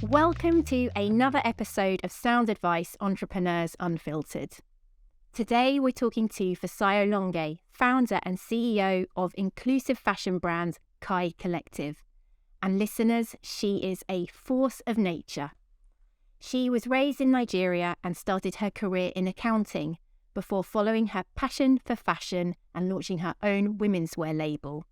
Welcome to another episode of Sound Advice Entrepreneurs Unfiltered. Today we're talking to Fisayo Longe, founder and CEO of inclusive fashion brand Kai Collective. And listeners, she is a force of nature. She was raised in Nigeria and started her career in accounting before following her passion for fashion and launching her own women's wear label.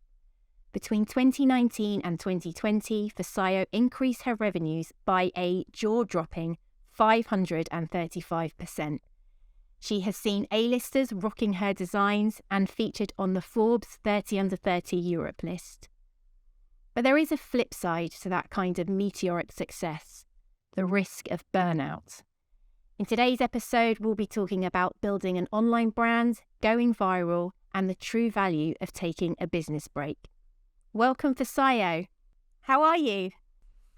Between 2019 and 2020, Fisayo increased her revenues by a jaw-dropping 535%. She has seen A-listers rocking her designs and featured on the Forbes 30 Under 30 Europe list. But there is a flip side to that kind of meteoric success, the risk of burnout. In today's episode, we'll be talking about building an online brand, going viral, and the true value of taking a business break. Welcome, Fisayo. How are you?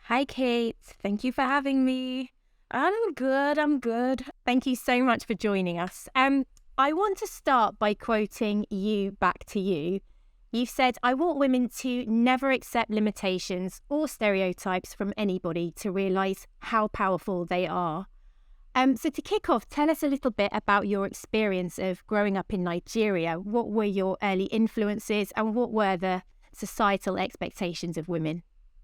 Hi, Kate. Thank you for having me. I'm good. Thank you so much for joining us. I want to start by quoting you back to you. You've said, "I want women to never accept limitations or stereotypes from anybody to realise how powerful they are." So to kick off, tell us a little bit about your experience of growing up in Nigeria. What were your early influences and what were the societal expectations of women?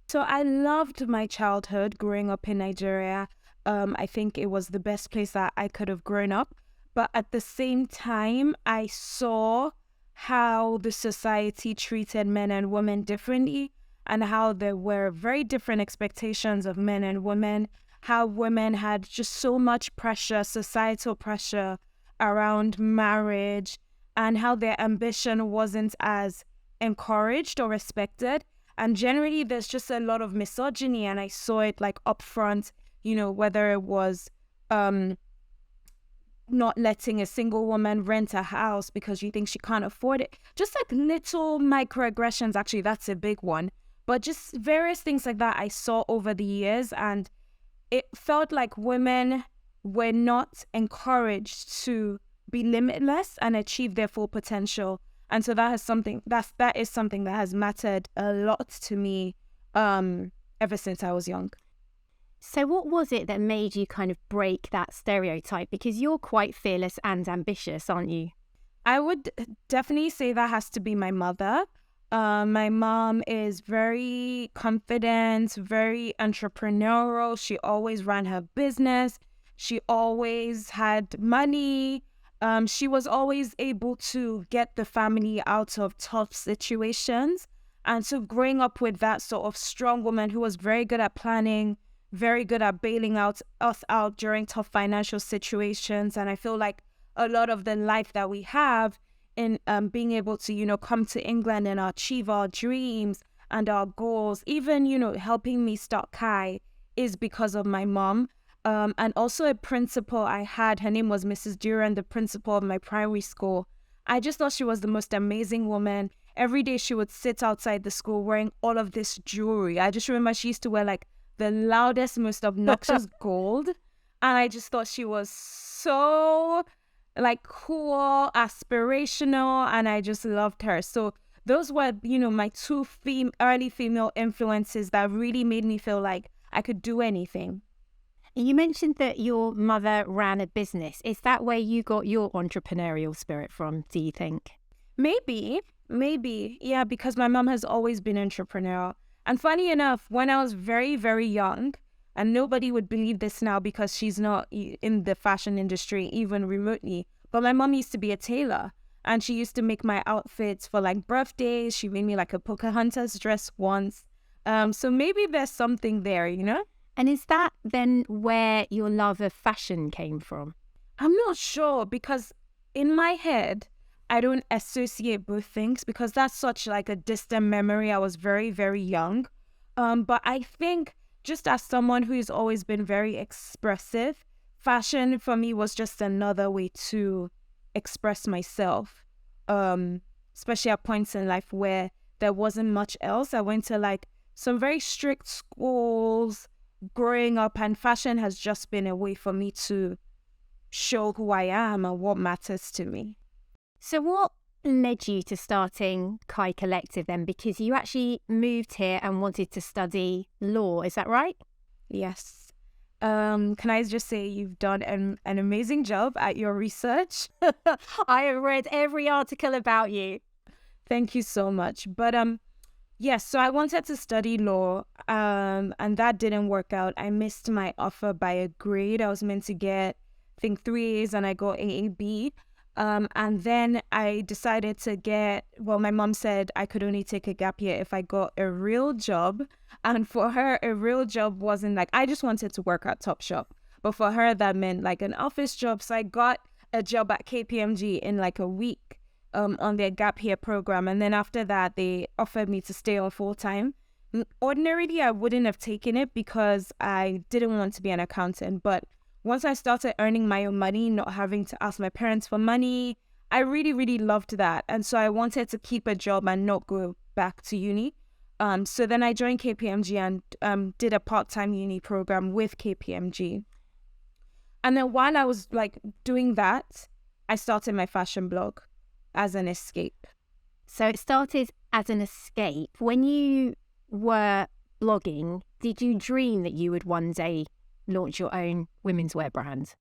So I loved my childhood growing up in Nigeria. I think it was the best place that I could have grown up. But at the same time, I saw how the society treated men and women differently and how there were very different expectations of men and women, how women had just so much pressure, societal pressure around marriage, and how their ambition wasn't as encouraged or respected. And generally, there's just a lot of misogyny, and I saw it like up front, whether it was not letting a single woman rent a house because you think she can't afford it. Just like little microaggressions, actually, that's a big one. But just various things like that I saw over the years, and it felt like women were not encouraged to be limitless and achieve their full potential. And so that is something that has mattered a lot to me ever since I was young. So what was it that made you kind of break that stereotype? Because you're quite fearless and ambitious, aren't you? I would definitely say that has to be my mother. My mom is very confident, very entrepreneurial. She always ran her business. She always had money. She was always able to get the family out of tough situations. And so growing up with that sort of strong woman who was very good at planning, very good at bailing us out during tough financial situations. And I feel like a lot of the life that we have in being able to, come to England and achieve our dreams and our goals, even, helping me start Kai is because of my mom. And also a principal I had, her name was Mrs. Duran, the principal of my primary school. I just thought she was the most amazing woman. Every day she would sit outside the school wearing all of this jewelry. I just remember she used to wear like the loudest, most obnoxious gold. And I just thought she was so like cool, aspirational, and I just loved her. So those were, my two early female influences that really made me feel like I could do anything. You mentioned that your mother ran a business. Is that where you got your entrepreneurial spirit from, do you think? Maybe. Yeah, because my mom has always been entrepreneurial. And funny enough, when I was very, very young, and nobody would believe this now because she's not in the fashion industry even remotely, but my mom used to be a tailor and she used to make my outfits for like birthdays. She made me like a Pocahontas dress once. So maybe there's something there, And is that then where your love of fashion came from? I'm not sure because in my head, I don't associate both things because that's such like a distant memory. I was very, very young. But I think just as someone who's always been very expressive, fashion for me was just another way to express myself, especially at points in life where there wasn't much else. I went to like some very strict schools growing up, and fashion has just been a way for me to show who I am and what matters to me. So what led you to starting Kai Collective then? Because you actually moved here and wanted to study law, is that right? Yes. Can I just say you've done an amazing job at your research? I have read every article about you. Thank you so much. But yes, so I wanted to study law, and that didn't work out. I missed my offer by a grade. I was meant to get, I think, 3 A's, and I got AAB. And then I decided to my mom said I could only take a gap year if I got a real job. And for her, a real job wasn't like, I just wanted to work at Topshop. But for her, that meant like an office job. So I got a job at KPMG in like a week on their gap year program. And then after that, they offered me to stay on full time. Ordinarily, I wouldn't have taken it because I didn't want to be an accountant. But once I started earning my own money, not having to ask my parents for money, I really, really loved that. And so I wanted to keep a job and not go back to uni. So then I joined KPMG and did a part-time uni program with KPMG. And then while I was like doing that, I started my fashion blog as an escape. So it started as an escape. When you were blogging, did you dream that you would one day launch your own women's wear brand?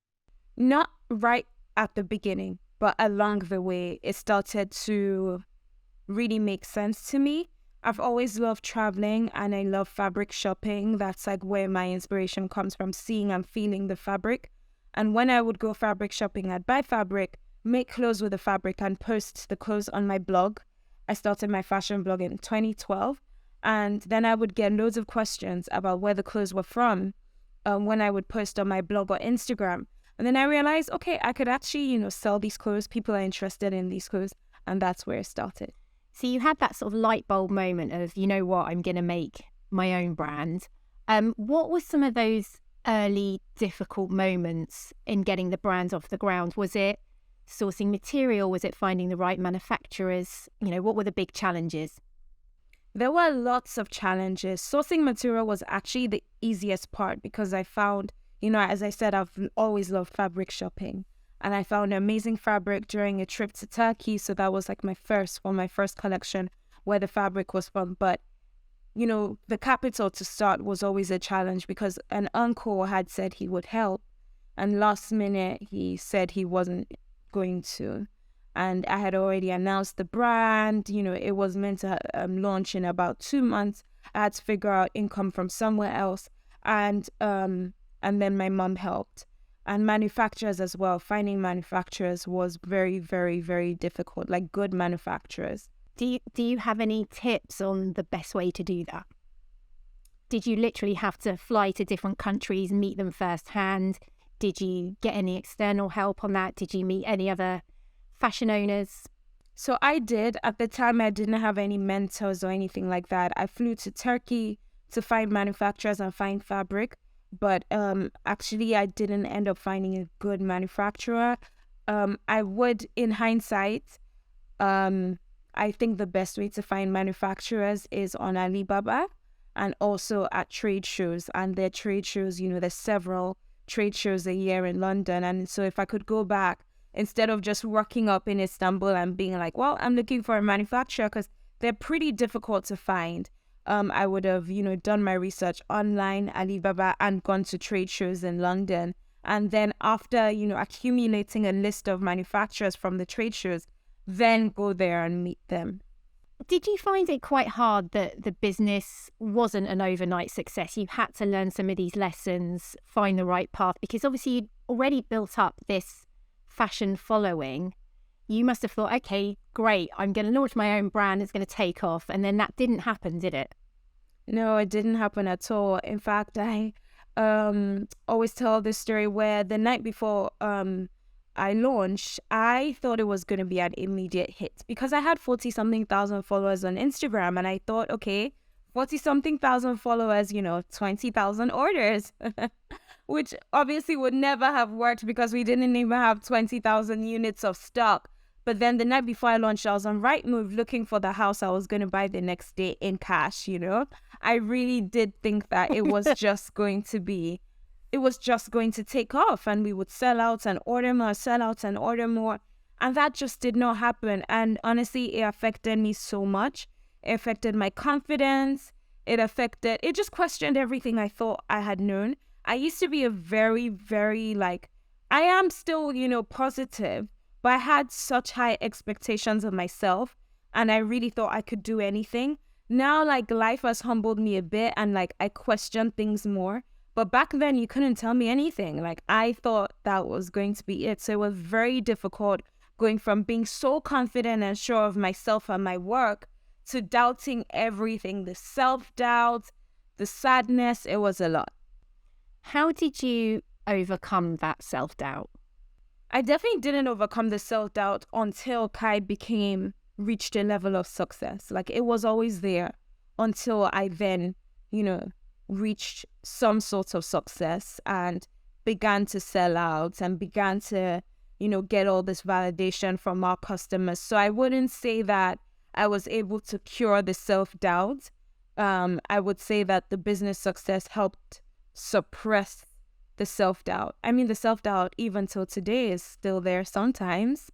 Not right at the beginning, but along the way, it started to really make sense to me. I've always loved traveling and I love fabric shopping. That's like where my inspiration comes from, seeing and feeling the fabric. And when I would go fabric shopping, I'd buy fabric, make clothes with the fabric and post the clothes on my blog. I started my fashion blog in 2012. And then I would get loads of questions about where the clothes were from when I would post on my blog or Instagram. And then I realized, okay, I could actually, sell these clothes. People are interested in these clothes. And that's where it started. So you had that sort of light bulb moment of, you know what, I'm going to make my own brand. What were some of those early difficult moments in getting the brand off the ground? Was it sourcing material? Was it finding the right manufacturers? What were the big challenges? There were lots of challenges. Sourcing material was actually the easiest part because I found, as I said, I've always loved fabric shopping. And I found amazing fabric during a trip to Turkey. So that was like my first collection where the fabric was from. But, the capital to start was always a challenge because an uncle had said he would help. And last minute, he said he wasn't going to. And I had already announced the brand. It was meant to launch in about 2 months. I had to figure out income from somewhere else. And then my mom helped. And manufacturers as well. Finding manufacturers was very, very, very difficult, like good manufacturers. Do you have any tips on the best way to do that? Did you literally have to fly to different countries, meet them firsthand? Did you get any external help on that? Did you meet any other fashion owners? So I did. At the time, I didn't have any mentors or anything like that. I flew to Turkey to find manufacturers and find fabric. But actually, I didn't end up finding a good manufacturer. I would, in hindsight, I think the best way to find manufacturers is on Alibaba and also at trade shows. And their trade shows, there's several trade shows a year in London. And so if I could go back, instead of just rocking up in Istanbul and being like, well, I'm looking for a manufacturer, because they're pretty difficult to find. I would have, done my research online, Alibaba, and gone to trade shows in London. And then after, accumulating a list of manufacturers from the trade shows, then go there and meet them. Did you find it quite hard that the business wasn't an overnight success? You had to learn some of these lessons, find the right path, because obviously you'd already built up this fashion following. You must have thought, okay, great, I'm going to launch my own brand, it's going to take off. And then that didn't happen, did it? No, it didn't happen at all. In fact, I always tell this story where the night before I launched, I thought it was going to be an immediate hit because I had 40-something thousand followers on Instagram. And I thought, okay, 40-something thousand followers, 20,000 orders, which obviously would never have worked because we didn't even have 20,000 units of stock. But then the night before I launched, I was on Rightmove looking for the house I was going to buy the next day in cash, I really did think that it was just going to take off and we would sell out and order more, sell out and order more. And that just did not happen. And honestly, it affected me so much. It affected my confidence. It just questioned everything I thought I had known. I used to be a very, very I am still, positive, but I had such high expectations of myself and I really thought I could do anything. Now, life has humbled me a bit and I question things more. But back then, you couldn't tell me anything. I thought that was going to be it. So it was very difficult going from being so confident and sure of myself and my work to doubting everything. The self-doubt, the sadness, it was a lot. How did you overcome that self-doubt? I definitely didn't overcome the self-doubt until Kai reached a level of success. It was always there until I then, reached some sort of success and began to sell out and began to, get all this validation from our customers. So I wouldn't say that I was able to cure the self-doubt. I would say that the business success helped suppress the self-doubt. I mean, the self-doubt even till today is still there sometimes.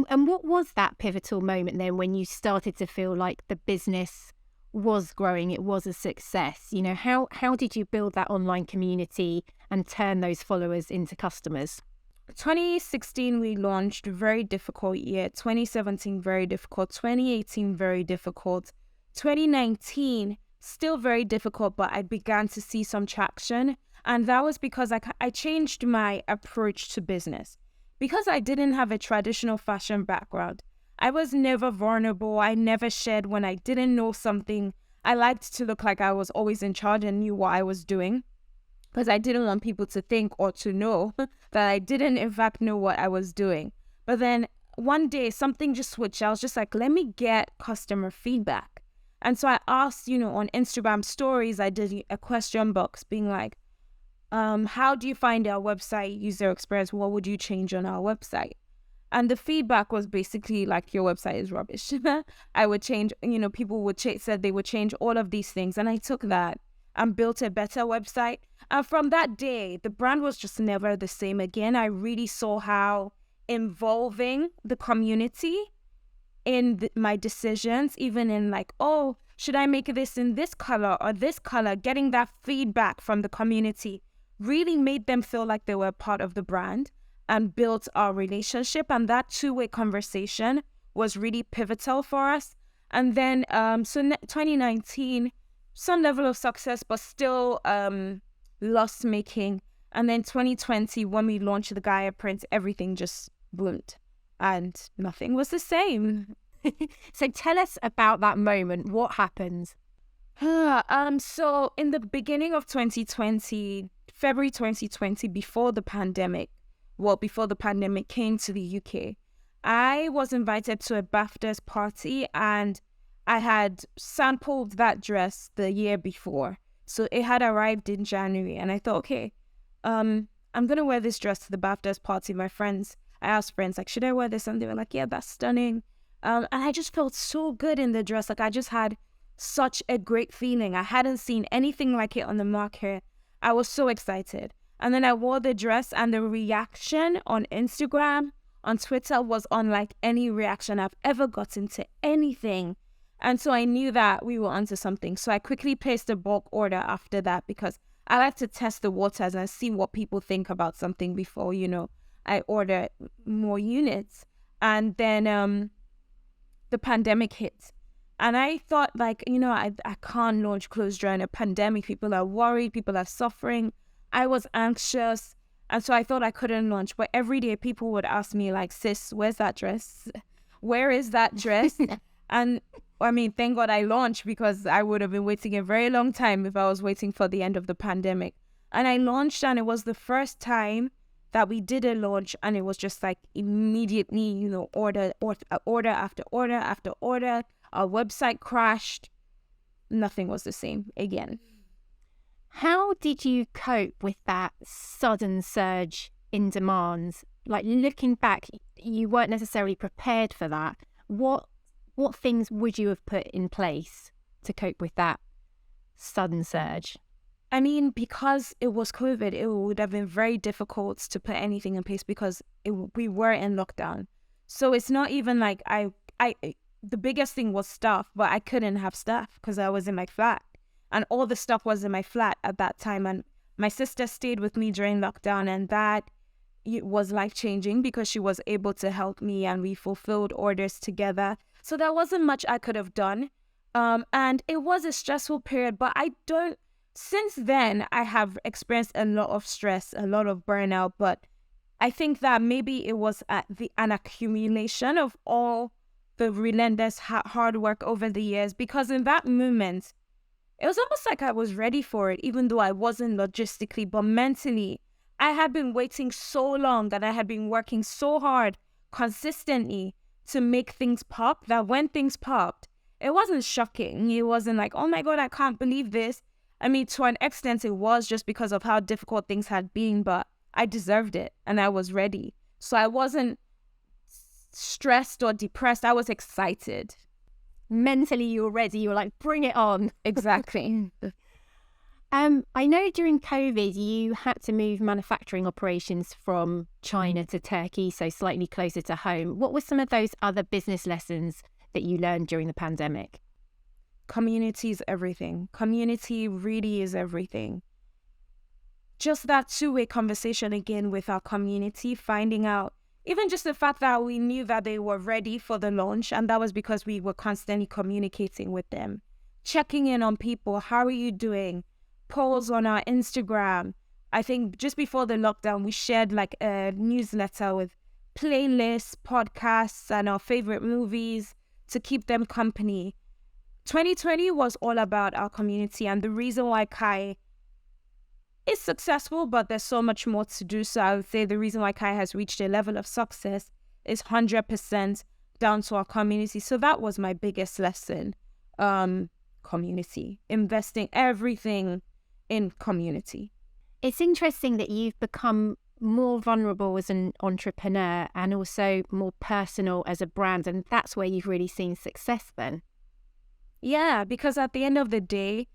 And what was that pivotal moment then when you started to feel like the business was growing, it was a success? How did you build that online community and turn those followers into customers? 2016, we launched, very difficult year. 2017, very difficult. 2018, very difficult. 2019, still very difficult, but I began to see some traction. And that was because I changed my approach to business. Because I didn't have a traditional fashion background, I was never vulnerable. I never shared when I didn't know something. I liked to look like I was always in charge and knew what I was doing because I didn't want people to think or to know that I didn't in fact know what I was doing. But then one day something just switched. I was just like, let me get customer feedback. And so I asked, on Instagram stories, I did a question box being like, how do you find our website user experience? What would you change on our website? And the feedback was basically like, your website is rubbish. I would change, people said they would change all of these things. And I took that and built a better website. And from that day, the brand was just never the same again. I really saw how involving the community in my decisions, even in should I make this in this color or this color, getting that feedback from the community really made them feel like they were part of the brand and built our relationship. And that two-way conversation was really pivotal for us. And then, 2019, some level of success, but still loss-making. And then 2020, when we launched the Gaia print, everything just bloomed and nothing was the same. So tell us about that moment. What happened? So in the beginning of 2020, February 2020, before the pandemic came to the UK, I was invited to a BAFTAs party and I had sampled that dress the year before. So it had arrived in January and I thought, okay, I'm going to wear this dress to the BAFTAs party. I asked friends, should I wear this? And they were like, yeah, that's stunning. And I just felt so good in the dress. I just had such a great feeling. I hadn't seen anything like it on the market. I was so excited. And then I wore the dress and the reaction on Instagram, on Twitter was unlike any reaction I've ever gotten to anything. And so I knew that we were onto something. So I quickly placed a bulk order after that because I like to test the waters and see what people think about something before, I order more units. And then the pandemic hit. And I thought I can't launch clothes during a pandemic. People are worried. People are suffering. I was anxious. And so I thought I couldn't launch. But every day people would ask me sis, where's that dress? Where is that dress? And thank God I launched because I would have been waiting a very long time if I was waiting for the end of the pandemic. And I launched and it was the first time that we did a launch and it was just immediately, order after order after order. Our website crashed. Nothing was the same again. How did you cope with that sudden surge in demand? Looking back, you weren't necessarily prepared for that. What things would you have put in place to cope with that sudden surge? Because it was COVID, it would have been very difficult to put anything in place because we were in lockdown. So it's not even the biggest thing was staff, but I couldn't have staff because I was in my flat. And all the stuff was in my flat at that time. And my sister stayed with me during lockdown, and that it was life-changing because she was able to help me and we fulfilled orders together. So there wasn't much I could have done. And it was a stressful period, but since then, I have experienced a lot of stress, a lot of burnout, but I think that maybe it was an accumulation of all the relentless hard work over the years, because in that moment, it was almost like I was ready for it, even though I wasn't logistically, but mentally. I had been waiting so long and I had been working so hard consistently to make things pop that when things popped, it wasn't shocking. It wasn't like, oh my God, I can't believe this. I mean, to an extent, it was just because of how difficult things had been, but I deserved it and I was ready. So I wasn't stressed or depressed. I was excited. Mentally, you were ready. You were like, bring it on. Exactly. I know during COVID, you had to move manufacturing operations from China to Turkey, so slightly closer to home. What were some of those other business lessons that you learned during the pandemic? Community is everything. Community really is everything. Just that two-way conversation again with our community, finding out, even just the fact that we knew that they were ready for the launch, and that was because we were constantly communicating with them, checking in on people. How are you doing? Polls on our Instagram. I think just before the lockdown, we shared like a newsletter with playlists, podcasts, and our favorite movies to keep them company. 2020 was all about our community, and the reason why Kai is successful, but there's so much more to do. So I would say the reason why Kai has reached a level of success is 100% down to our community. So that was my biggest lesson. Community, investing everything in community. It's interesting that you've become more vulnerable as an entrepreneur and also more personal as a brand, and that's where you've really seen success then. Yeah, because at the end of the day,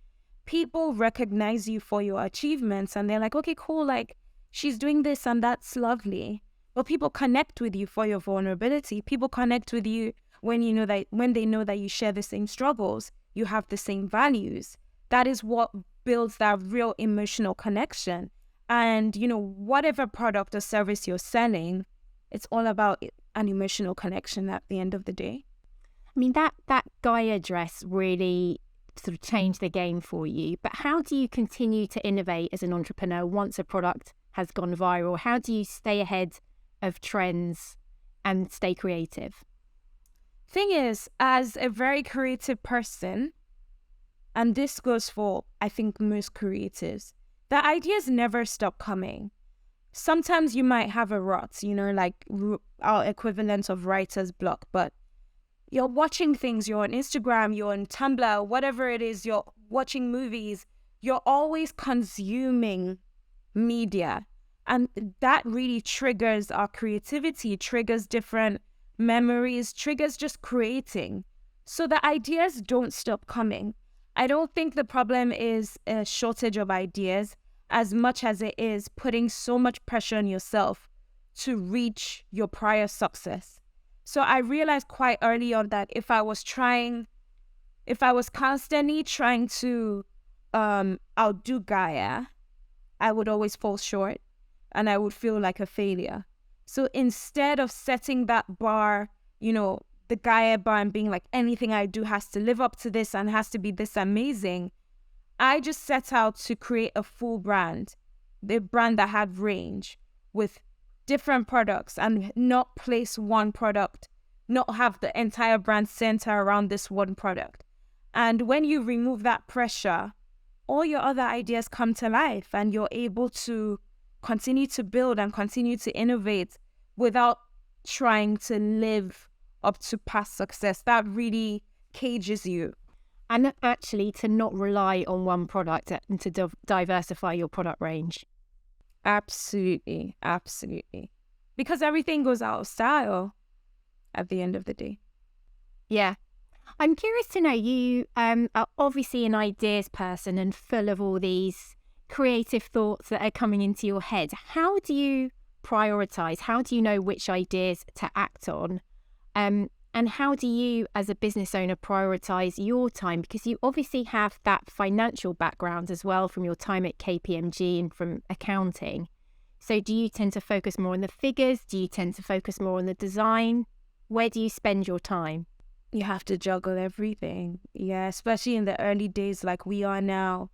people recognize you for your achievements and they're like, okay, cool, like she's doing this and that's lovely. But people connect with you for your vulnerability. People connect with you when they know that you share the same struggles, you have the same values. That is what builds that real emotional connection. And, whatever product or service you're selling, it's all about an emotional connection at the end of the day. I mean, that Gaia dress really sort of changed the game for you. But how do you continue to innovate as an entrepreneur once a product has gone viral? How do you stay ahead of trends and stay creative? Thing is, as a very creative person, and this goes for, I think, most creatives, the ideas never stop coming. Sometimes you might have a rut, like our equivalent of writer's block, but you're watching things, you're on Instagram, you're on Tumblr, whatever it is, you're watching movies, you're always consuming media. And that really triggers our creativity, triggers different memories, triggers just creating. So the ideas don't stop coming. I don't think the problem is a shortage of ideas as much as it is putting so much pressure on yourself to reach your prior success. So I realized quite early on that if I was constantly trying to outdo Gaia, I would always fall short and I would feel like a failure. So instead of setting that bar, the Gaia bar, and being like, anything I do has to live up to this and has to be this amazing, I just set out to create a full brand, the brand that had range with different products and not place one product, not have the entire brand center around this one product. And when you remove that pressure, all your other ideas come to life and you're able to continue to build and continue to innovate without trying to live up to past success. That really cages you. And actually to not rely on one product and to diversify your product range. Absolutely. Because everything goes out of style at the end of the day. Yeah. I'm curious to know, you are obviously an ideas person and full of all these creative thoughts that are coming into your head. How do you prioritize? How do you know which ideas to act on? And how do you, as a business owner, prioritize your time? Because you obviously have that financial background as well from your time at KPMG and from accounting. So do you tend to focus more on the figures? Do you tend to focus more on the design? Where do you spend your time? You have to juggle everything. Yeah, especially in the early days like we are now.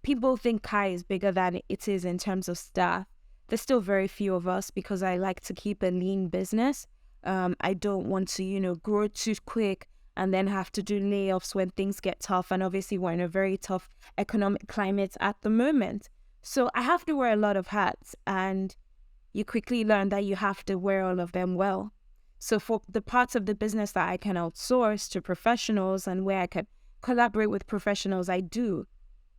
People think Kai is bigger than it is in terms of staff. There's still very few of us because I like to keep a lean business. I don't want to, grow too quick and then have to do layoffs when things get tough. And obviously we're in a very tough economic climate at the moment. So I have to wear a lot of hats, and you quickly learn that you have to wear all of them well. So for the parts of the business that I can outsource to professionals and where I can collaborate with professionals, I do.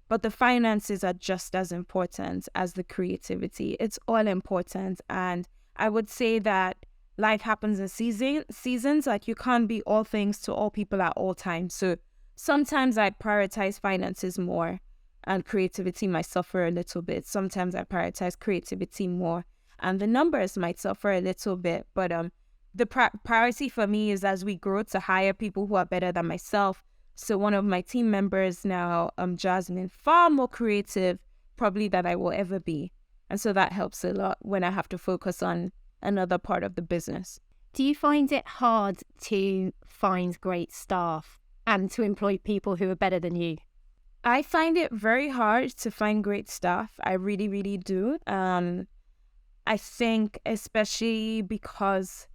But the finances are just as important as the creativity. It's all important. And I would say that life happens in seasons. Like, you can't be all things to all people at all times. So sometimes I prioritize finances more and creativity might suffer a little bit. Sometimes I prioritize creativity more and the numbers might suffer a little bit. But the priority for me is, as we grow, to hire people who are better than myself. So one of my team members now, Jasmine, far more creative probably than I will ever be. And so that helps a lot when I have to focus on another part of the business. Do you find it hard to find great staff and to employ people who are better than you? I find it very hard to find great staff. I really, really do. I think especially because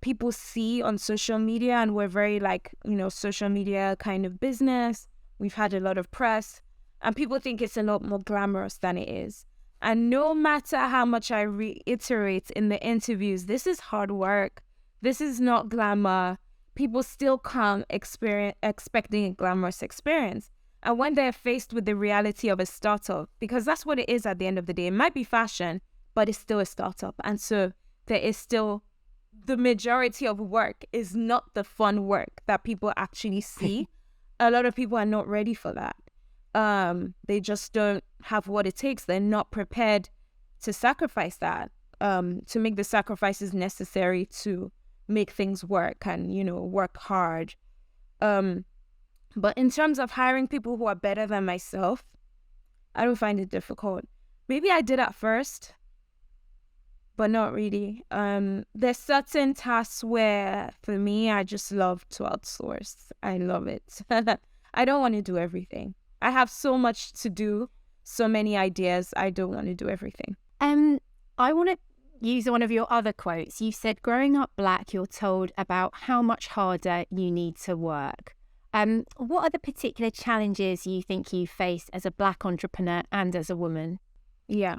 people see on social media, and we're very social media kind of business. We've had a lot of press and people think it's a lot more glamorous than it is. And no matter how much I reiterate in the interviews, this is hard work. This is not glamour. People still come expecting a glamorous experience. And when they're faced with the reality of a startup, because that's what it is at the end of the day, it might be fashion, but it's still a startup. And so there is still, the majority of work is not the fun work that people actually see. A lot of people are not ready for that. They just don't have what it takes. They're not prepared to sacrifice that, to make the sacrifices necessary to make things work and, work hard. But in terms of hiring people who are better than myself, I don't find it difficult. Maybe I did at first, but not really. There's certain tasks where, for me, I just love to outsource. I love it. I don't want to do everything. I have so much to do, so many ideas. I don't want to do everything. I want to use one of your other quotes. You said, growing up Black, you're told about how much harder you need to work. What are the particular challenges you think you faced as a Black entrepreneur and as a woman? Yeah.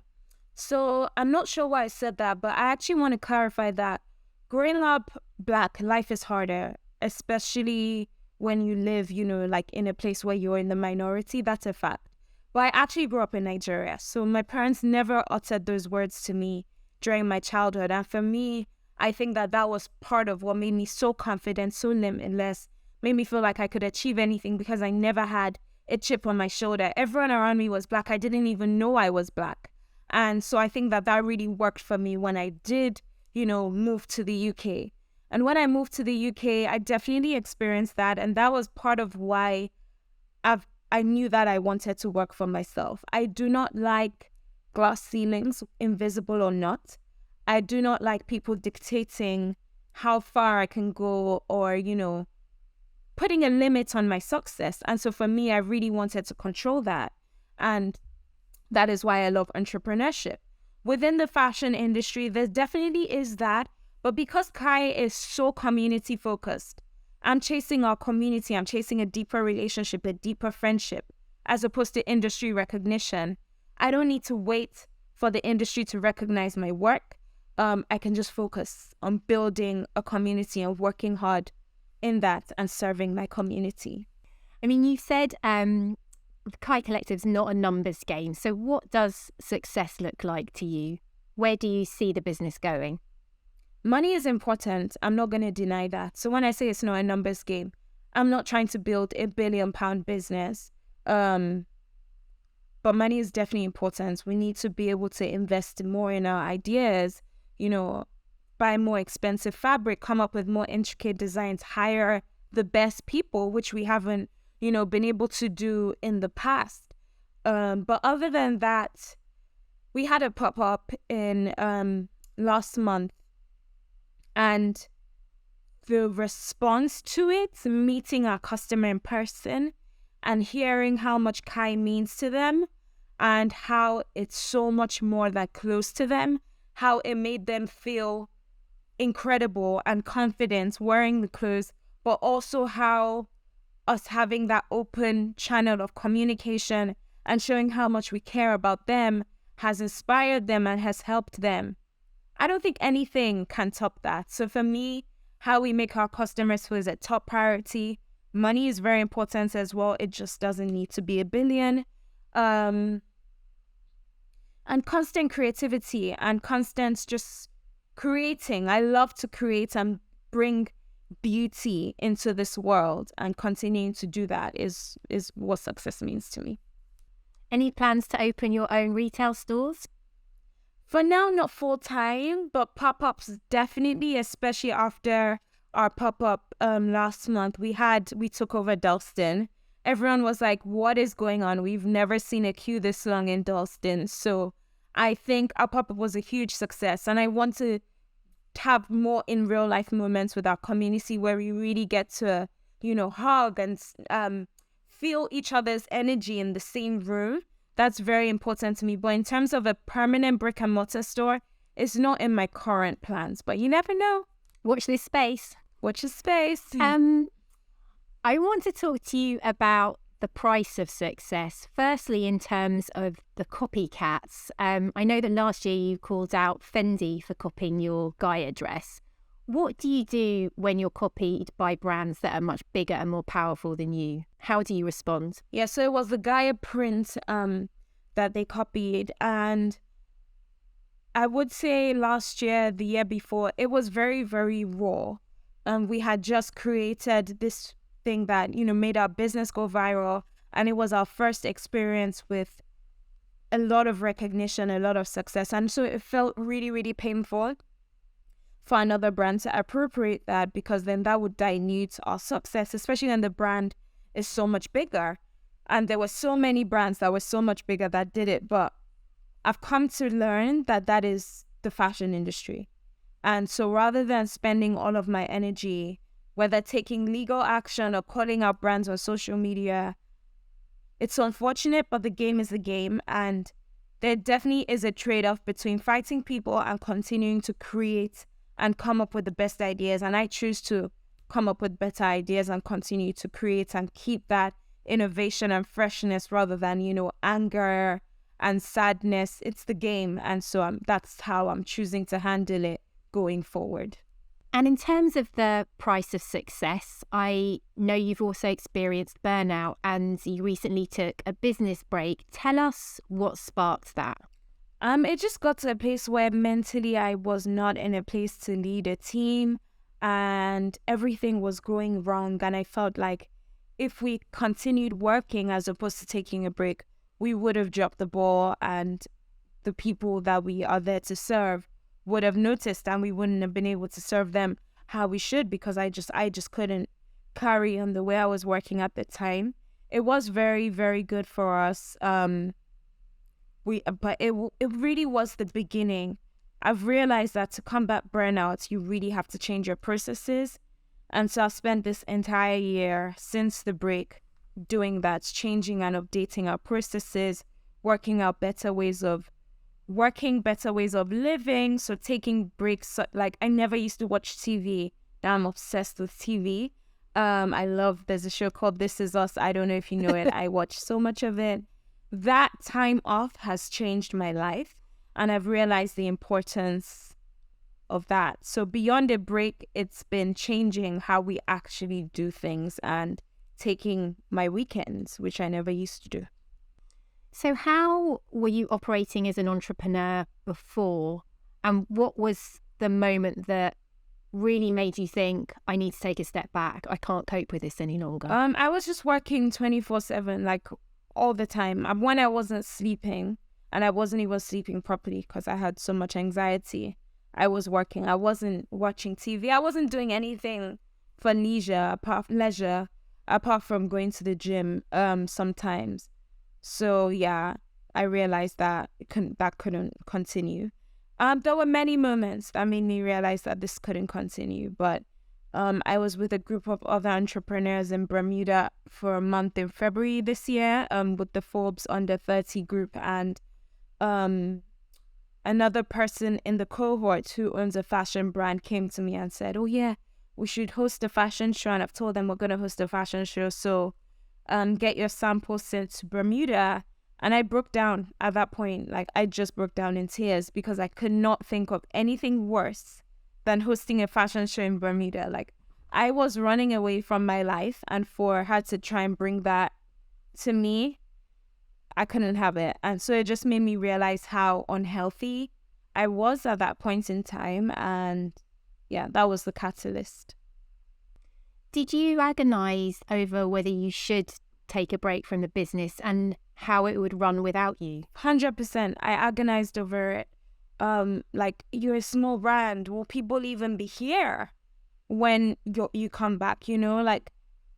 So I'm not sure why I said that, but I actually want to clarify that growing up Black, life is harder, especially when you live, in a place where you're in the minority. That's a fact. But I actually grew up in Nigeria. So my parents never uttered those words to me during my childhood. And for me, I think that was part of what made me so confident, so limitless, made me feel like I could achieve anything, because I never had a chip on my shoulder. Everyone around me was Black. I didn't even know I was Black. And so I think that really worked for me when I did, move to the UK. And when I moved to the UK, I definitely experienced that. And that was part of why I knew that I wanted to work for myself. I do not like glass ceilings, invisible or not. I do not like people dictating how far I can go or, putting a limit on my success. And so for me, I really wanted to control that. And that is why I love entrepreneurship. Within the fashion industry, there definitely is that. But because Kai is so community focused, I'm chasing our community. I'm chasing a deeper relationship, a deeper friendship, as opposed to industry recognition. I don't need to wait for the industry to recognize my work. I can just focus on building a community and working hard in that and serving my community. I mean, you said the Kai Collective's not a numbers game. So what does success look like to you? Where do you see the business going? Money is important. I'm not going to deny that. So when I say it's not a numbers game, I'm not trying to build a £1 billion business. But money is definitely important. We need to be able to invest more in our ideas, buy more expensive fabric, come up with more intricate designs, hire the best people, which we haven't, been able to do in the past. But other than that, we had a pop-up in last month, and the response to it, meeting our customer in person and hearing how much Kai means to them and how it's so much more that close to them, how it made them feel incredible and confident wearing the clothes, but also how us having that open channel of communication and showing how much we care about them has inspired them and has helped them. I don't think anything can top that. So for me, how we make our customers feel is a top priority. Money is very important as well. It just doesn't need to be $1 billion. And constant creativity and constant just creating. I love to create and bring beauty into this world, and continuing to do that is what success means to me. Any plans to open your own retail stores? For now, not full time, but pop-ups definitely, especially after our pop-up last month. We took over Dalston. Everyone was like, what is going on? We've never seen a queue this long in Dalston. So I think our pop-up was a huge success, and I want to have more in real life moments with our community where we really get to, hug and feel each other's energy in the same room. That's very important to me. But in terms of a permanent brick and mortar store, it's not in my current plans. But you never know. Watch this space. Watch this space. I want to talk to you about the price of success. Firstly, in terms of the copycats. I know that last year you called out Fendi for copying your Gaia dress. What do you do when you're copied by brands that are much bigger and more powerful than you? How do you respond? Yeah, so it was the Gaia print that they copied. And I would say last year, the year before, it was very, very raw. We had just created this thing that, made our business go viral. And it was our first experience with a lot of recognition, a lot of success. And so it felt really, really painful for another brand to appropriate that, because then that would dilute our success, especially when the brand is so much bigger. And there were so many brands that were so much bigger that did it. But I've come to learn that that is the fashion industry. And so rather than spending all of my energy, whether taking legal action or calling out brands on social media, it's unfortunate, but the game is the game. And there definitely is a trade-off between fighting people and continuing to create and come up with the best ideas. And I choose to come up with better ideas and continue to create and keep that innovation and freshness rather than, anger and sadness. It's the game. And so that's how I'm choosing to handle it going forward. And in terms of the price of success, I know you've also experienced burnout and you recently took a business break. Tell us what sparked that. It just got to a place where mentally I was not in a place to lead a team, and everything was going wrong. And I felt like if we continued working as opposed to taking a break, we would have dropped the ball, and the people that we are there to serve would have noticed, and we wouldn't have been able to serve them how we should, because I just couldn't carry on the way I was working at the time. It was very, very good for us. But it really was the beginning. I've realized that to combat burnout, you really have to change your processes. And so I've spent this entire year since the break doing that, changing and updating our processes, working out better ways of living. So taking breaks, like I never used to watch TV. Now I'm obsessed with TV. There's a show called This Is Us. I don't know if you know it. I watch so much of it. That time off has changed my life, and I've realized the importance of that. So beyond a break, it's been changing how we actually do things and taking my weekends, which I never used to do. So how were you operating as an entrepreneur before, and what was the moment that really made you think, I need to take a step back, I can't cope with this any longer? I was just working 24/7, like all the time. When I wasn't sleeping, and I wasn't even sleeping properly because I had so much anxiety, I was working. I wasn't watching TV. I wasn't doing anything for leisure apart from going to the gym sometimes. So yeah, I realized that that couldn't continue. There were many moments that made me realize that this couldn't continue, but I was with a group of other entrepreneurs in Bermuda for a month in February this year, with the Forbes Under 30 group, and another person in the cohort who owns a fashion brand came to me and said, "Oh yeah, we should host a fashion show." And I've told them we're going to host a fashion show, so get your samples sent to Bermuda. And I broke down at that point. Like, I just broke down in tears because I could not think of anything worse than hosting a fashion show in Bermuda. Like, I was running away from my life, and for her to try and bring that to me, I couldn't have it. And so it just made me realize how unhealthy I was at that point in time. And yeah, that was the catalyst. Did you agonize over whether you should take a break from the business and how it would run without you? 100%. I agonized over it. Like, you're a small brand. Will people even be here when you come back? You know, like,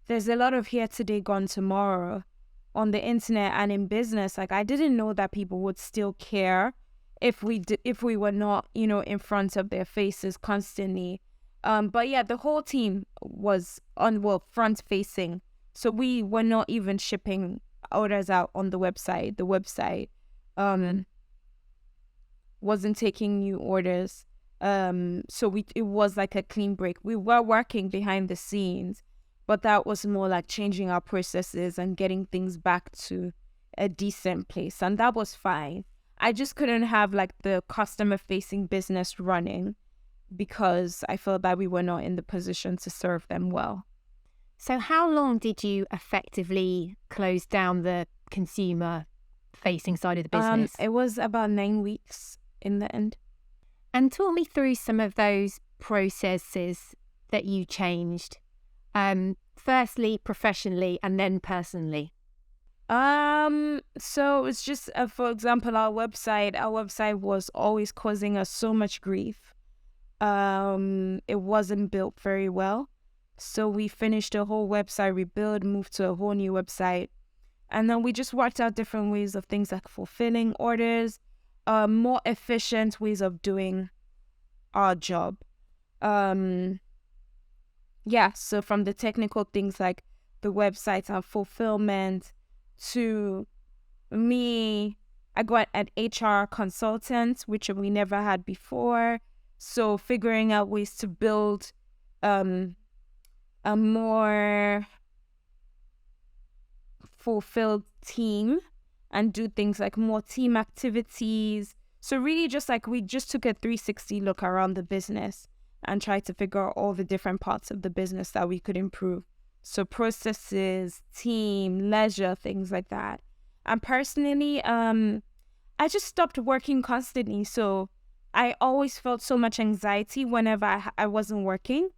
there's a lot of here today, gone tomorrow on the internet and in business. Like, I didn't know that people would still care if we were not, you know, in front of their faces constantly. But yeah, the whole team was front facing. So we were not even shipping orders out on the website. The website wasn't taking new orders. So it was like a clean break. We were working behind the scenes, but that was more like changing our processes and getting things back to a decent place. And that was fine. I just couldn't have like the customer facing business running because I felt that we were not in the position to serve them well. So how long did you effectively close down the consumer facing side of the business? It was about 9 weeks in the end. And talk me through some of those processes that you changed. Firstly, professionally, and then personally. So it's just, for example, our website was always causing us so much grief. It wasn't built very well. So we finished a whole website rebuild, moved to a whole new website. And then we just worked out different ways of things like fulfilling orders, more efficient ways of doing our job. Yeah, so from the technical things like the website and fulfillment to me, I got an HR consultant, which we never had before. So figuring out ways to build a more fulfilled team and do things like more team activities. So really just like we just took a 360 look around the business and tried to figure out all the different parts of the business that we could improve. So processes, team, leisure, things like that. And personally, I just stopped working constantly. So I always felt so much anxiety whenever I wasn't working.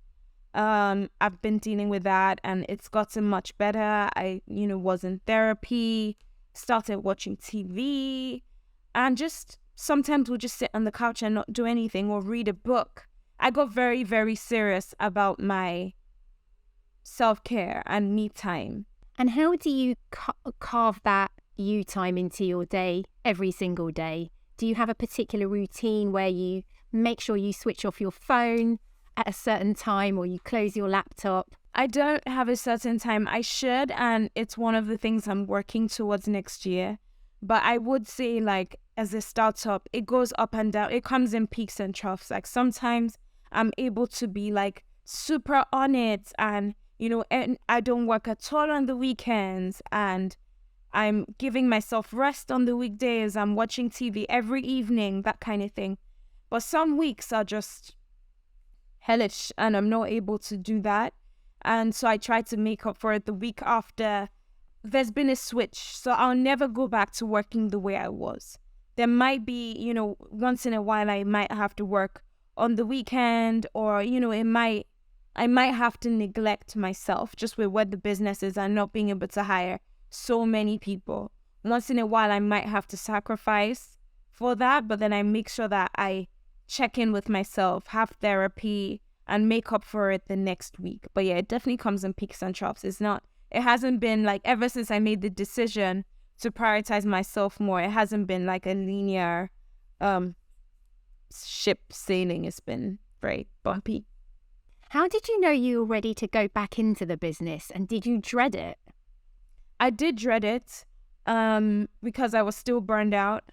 I've been dealing with that and it's gotten much better. I, was in therapy, started watching TV, and just sometimes we'll just sit on the couch and not do anything or read a book. I got very, very serious about my self-care and me time. And how do you carve that you time into your day every single day? Do you have a particular routine where you make sure you switch off your phone at a certain time or you close your laptop? I don't have a certain time. I should, and it's one of the things I'm working towards next year. But I would say, like, as a startup, it goes up and down. It comes in peaks and troughs. Like, sometimes I'm able to be, like, super on it and, and I don't work at all on the weekends and I'm giving myself rest on the weekdays. I'm watching TV every evening, that kind of thing. But some weeks are just hellish and I'm not able to do that. And so I try to make up for it the week after. There's been a switch. So I'll never go back to working the way I was. There might be, once in a while I might have to work on the weekend or, I might have to neglect myself just with what the business is and not being able to hire so many people. Once in a while I might have to sacrifice for that, but then I make sure that I check in with myself, have therapy, and make up for it the next week. But yeah, it definitely comes in peaks and troughs. It hasn't been like, ever since I made the decision to prioritize myself more, it hasn't been like a linear ship sailing. It's been very bumpy. How did you know you were ready to go back into the business, and did you dread it? I did dread it because I was still burned out,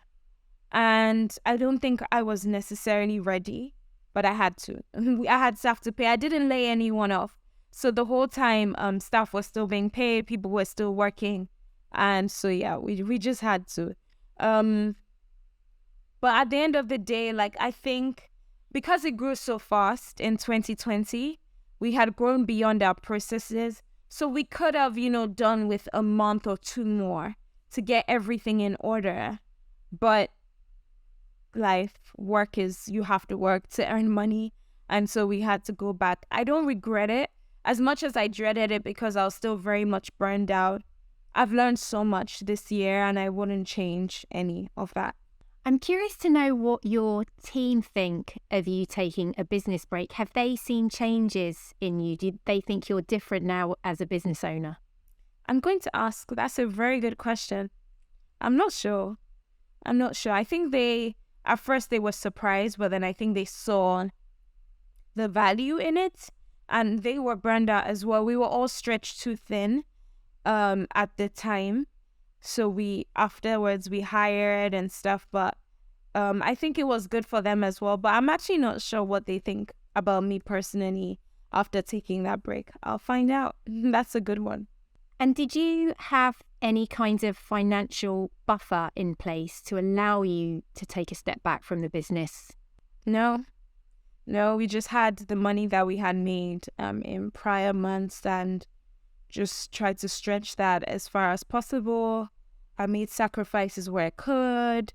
and I don't think I was necessarily ready, but I had to. I had staff to pay. I didn't lay anyone off. So the whole time, staff was still being paid, people were still working. And so, yeah, we just had to. But at the end of the day, like, I think because it grew so fast in 2020, we had grown beyond our processes. So we could have, done with a month or two more to get everything in order. But you have to work to earn money. And so we had to go back. I don't regret it as much as I dreaded it because I was still very much burned out. I've learned so much this year and I wouldn't change any of that. I'm curious to know what your team think of you taking a business break. Have they seen changes in you? Do they think you're different now as a business owner? I'm going to ask. That's a very good question. I'm not sure. I think at first they were surprised, but then I think they saw the value in it, and they were burned out as well. We were all stretched too thin at the time. So afterwards we hired and stuff, but I think it was good for them as well. But I'm actually not sure what they think about me personally after taking that break. I'll find out. That's a good one. And did you have any kind of financial buffer in place to allow you to take a step back from the business? No, we just had the money that we had made in prior months and just tried to stretch that as far as possible. I made sacrifices where I could,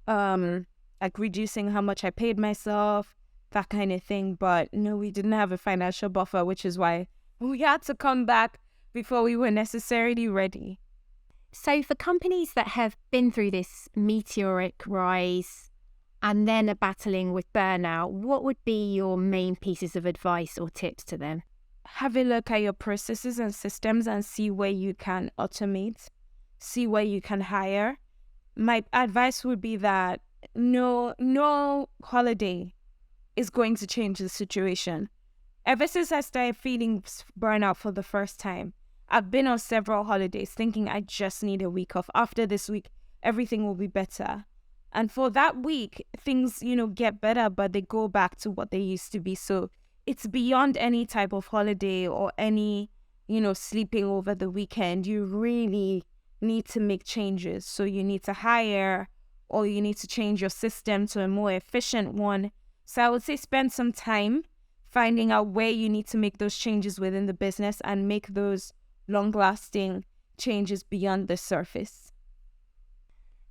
like reducing how much I paid myself, that kind of thing. But no, we didn't have a financial buffer, which is why we had to come back before we were necessarily ready. So for companies that have been through this meteoric rise and then are battling with burnout, what would be your main pieces of advice or tips to them? Have a look at your processes and systems and see where you can automate, see where you can hire. My advice would be that no holiday is going to change the situation. Ever since I started feeling burnout for the first time, I've been on several holidays thinking I just need a week off. After this week, everything will be better. And for that week, things, get better, but they go back to what they used to be. So it's beyond any type of holiday or any, sleeping over the weekend. You really need to make changes. So you need to hire or you need to change your system to a more efficient one. So I would say spend some time finding out where you need to make those changes within the business and make those long-lasting changes beyond the surface.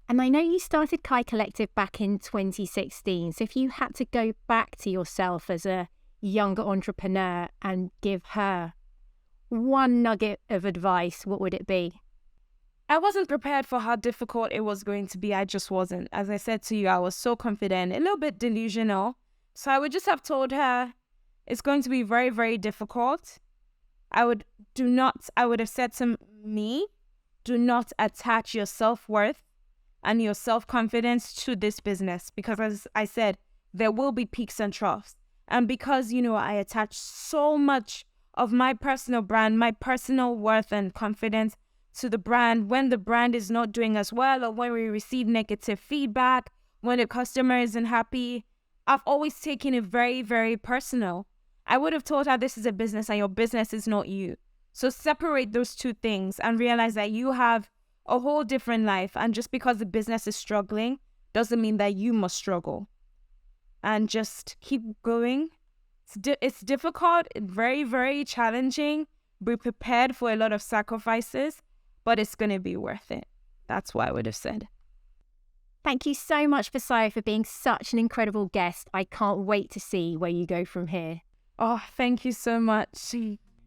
And I know you started Kai Collective back in 2016. So if you had to go back to yourself as a younger entrepreneur and give her one nugget of advice, what would it be? I wasn't prepared for how difficult it was going to be. I just wasn't. As I said to you, I was so confident, a little bit delusional. So I would just have told her it's going to be very, very difficult. I would have said to me, do not attach your self-worth and your self-confidence to this business, because as I said, there will be peaks and troughs. And because, I attach so much of my personal brand, my personal worth and confidence to the brand, when the brand is not doing as well or when we receive negative feedback, when the customer isn't happy, I've always taken it very, very personal. I would have told her this is a business and your business is not you. So separate those two things and realize that you have a whole different life. And just because the business is struggling doesn't mean that you must struggle. And just keep going. It's difficult, very, very challenging. Be prepared for a lot of sacrifices, but it's going to be worth it. That's what I would have said. Thank you so much, Fisayo, for being such an incredible guest. I can't wait to see where you go from here. Oh, thank you so much.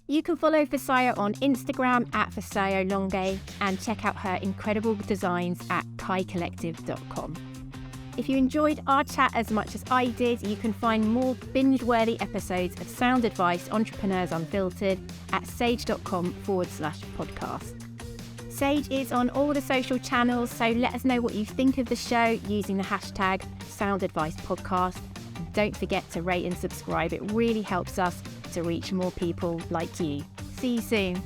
You can follow Fisayo on Instagram at Fisayo Longe and check out her incredible designs at kaicollective.com. If you enjoyed our chat as much as I did, you can find more binge-worthy episodes of Sound Advice Entrepreneurs Unfiltered at sage.com/podcast. Sage is on all the social channels, so let us know what you think of the show using the hashtag SoundAdvicePodcast. And don't forget to rate and subscribe. It really helps us to reach more people like you. See you soon.